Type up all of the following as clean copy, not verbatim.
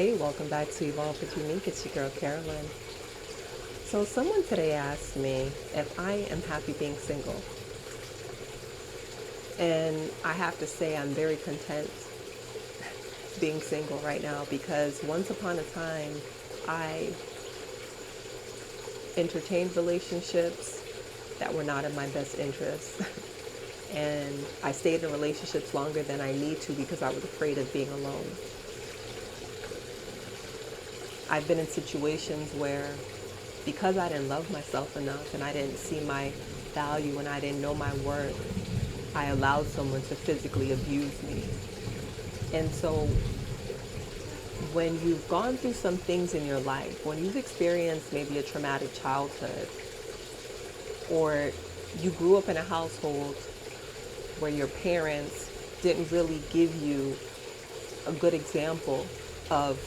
Hey, welcome back to Evolve with Unique. It's your girl, Carolyn. So, someone today asked me if I am happy being single. And I have to say, I'm very content being single right now because once upon a time, I entertained relationships that were not in my best interest. And I stayed in relationships longer than I need to because I was afraid of being alone. I've been in situations where because I didn't love myself enough and I didn't see my value and I didn't know my worth, I allowed someone to physically abuse me. And so when you've gone through some things in your life, when you've experienced maybe a traumatic childhood, or you grew up in a household where your parents didn't really give you a good example of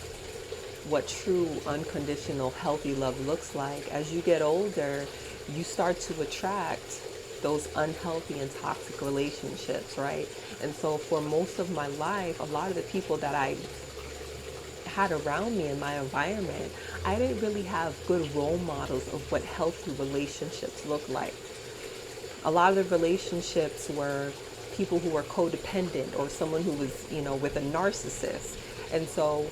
what true unconditional healthy love looks like, as you get older, you start to attract those unhealthy and toxic relationships, right? And so for most of my life, a lot of the people that I had around me in my environment, I didn't really have good role models of what healthy relationships look like. A lot of the relationships were people who were codependent or someone who was, with a narcissist. And so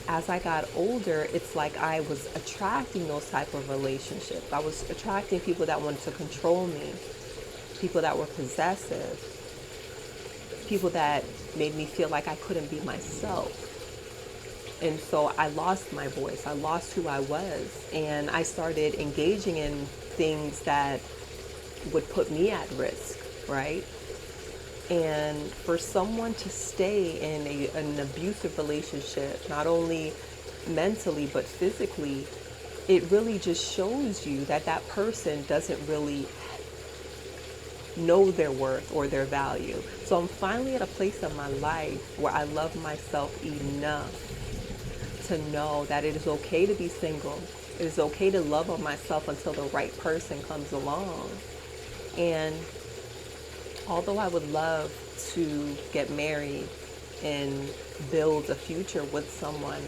as I got older, it's like I was attracting those type of relationships. I was attracting people that wanted to control me, people that were possessive, people that made me feel like I couldn't be myself. And so I lost my voice. I lost who I was. And I started engaging in things that would put me at risk, right? And for someone to stay in an abusive relationship, not only mentally but physically, it really just shows you that that person doesn't really know their worth or their value. So I'm finally at a place in my life where I love myself enough to know that it is okay to be single. It is okay to love on myself until the right person comes along. And although I would love to get married and build a future with someone,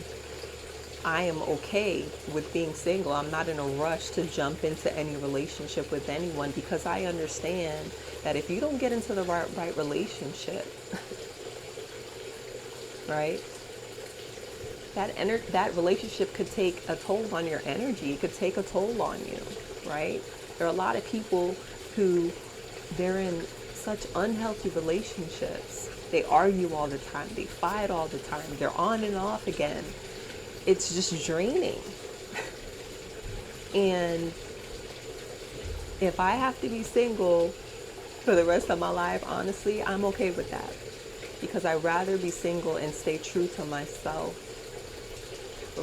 I am okay with being single. I'm not in a rush to jump into any relationship with anyone because I understand that if you don't get into the right relationship, right, that relationship could take a toll on your energy. It could take a toll on you, right? There are a lot of people who they're in such unhealthy relationships. They argue all the time. They fight all the time. They're on and off again. It's just draining. And if I have to be single for the rest of my life, honestly, I'm okay with that. Because I'd rather be single and stay true to myself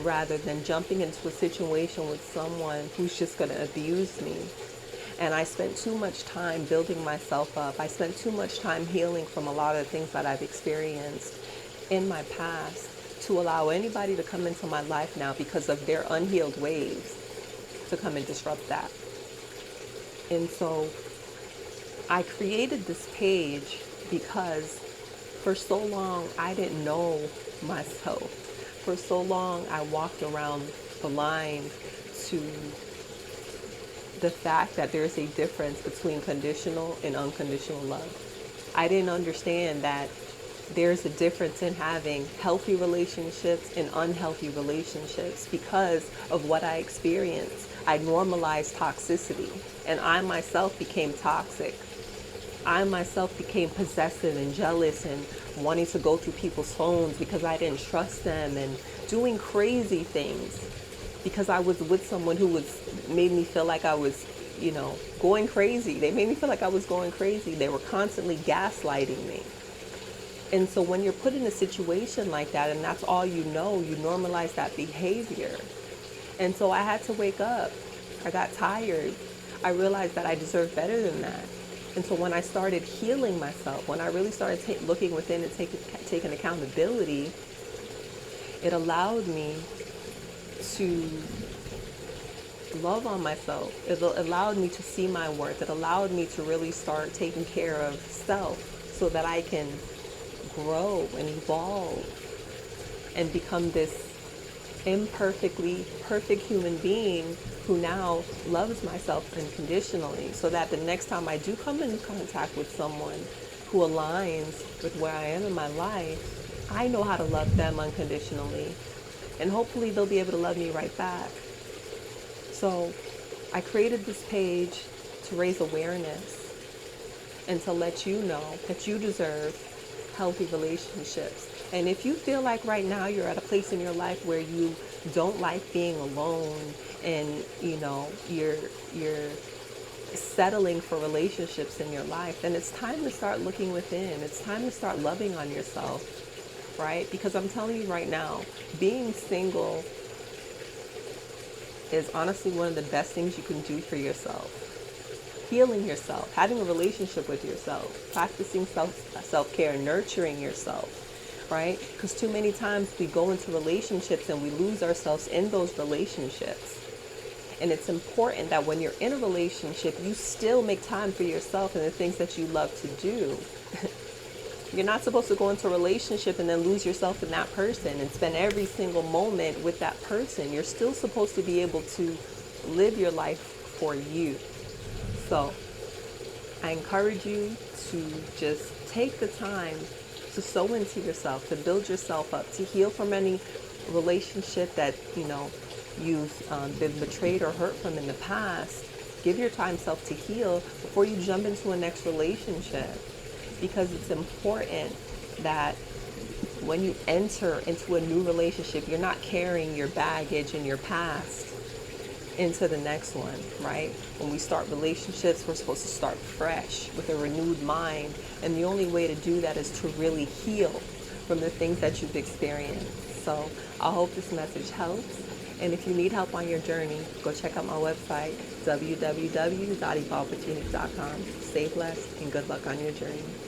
rather than jumping into a situation with someone who's just going to abuse me. And I spent too much time building myself up. I spent too much time healing from a lot of the things that I've experienced in my past to allow anybody to come into my life now because of their unhealed ways to come and disrupt that. And so I created this page because for so long I didn't know myself. For so long I walked around blind to the fact that there's a difference between conditional and unconditional love. I didn't understand that there's a difference in having healthy relationships and unhealthy relationships because of what I experienced. I normalized toxicity and I myself became toxic. I myself became possessive and jealous and wanting to go through people's phones because I didn't trust them and doing crazy things because I was with someone who made me feel like I was, going crazy. They made me feel like I was going crazy. They were constantly gaslighting me. And so when you're put in a situation like that and that's all you know, you normalize that behavior. And so I had to wake up. I got tired. I realized that I deserved better than that. And so when I started healing myself, when I really started looking within and taking accountability, it allowed me to love on myself. It allowed me to see my worth. It allowed me to really start taking care of self so that I can grow and evolve and become this imperfectly perfect human being who now loves myself unconditionally, so that the next time I do come in contact with someone who aligns with where I am in my life, I know how to love them unconditionally, and hopefully they'll be able to love me right back. So I created this page to raise awareness and to let you know that you deserve healthy relationships. And if you feel like right now you're at a place in your life where you don't like being alone, and you're settling for relationships in your life, then it's time to start looking within. It's time to start loving on yourself, right? Because I'm telling you right now, being single is honestly one of the best things you can do for yourself. Healing yourself, having a relationship with yourself, practicing self-care, nurturing yourself, right? Because too many times we go into relationships and we lose ourselves in those relationships. And it's important that when you're in a relationship, you still make time for yourself and the things that you love to do. You're not supposed to go into a relationship and then lose yourself in that person and spend every single moment with that person. You're still supposed to be able to live your life for you. So I encourage you to just take the time to sow into yourself, to build yourself up, to heal from any relationship that you've been betrayed or hurt from in the past. Give your time self to heal before you jump into a next relationship, because it's important that when you enter into a new relationship, you're not carrying your baggage and your past into the next one, right? When we start relationships, we're supposed to start fresh with a renewed mind. And the only way to do that is to really heal from the things that you've experienced. So I hope this message helps. And if you need help on your journey, go check out my website, www.evolvewithunique.com. Stay blessed and good luck on your journey.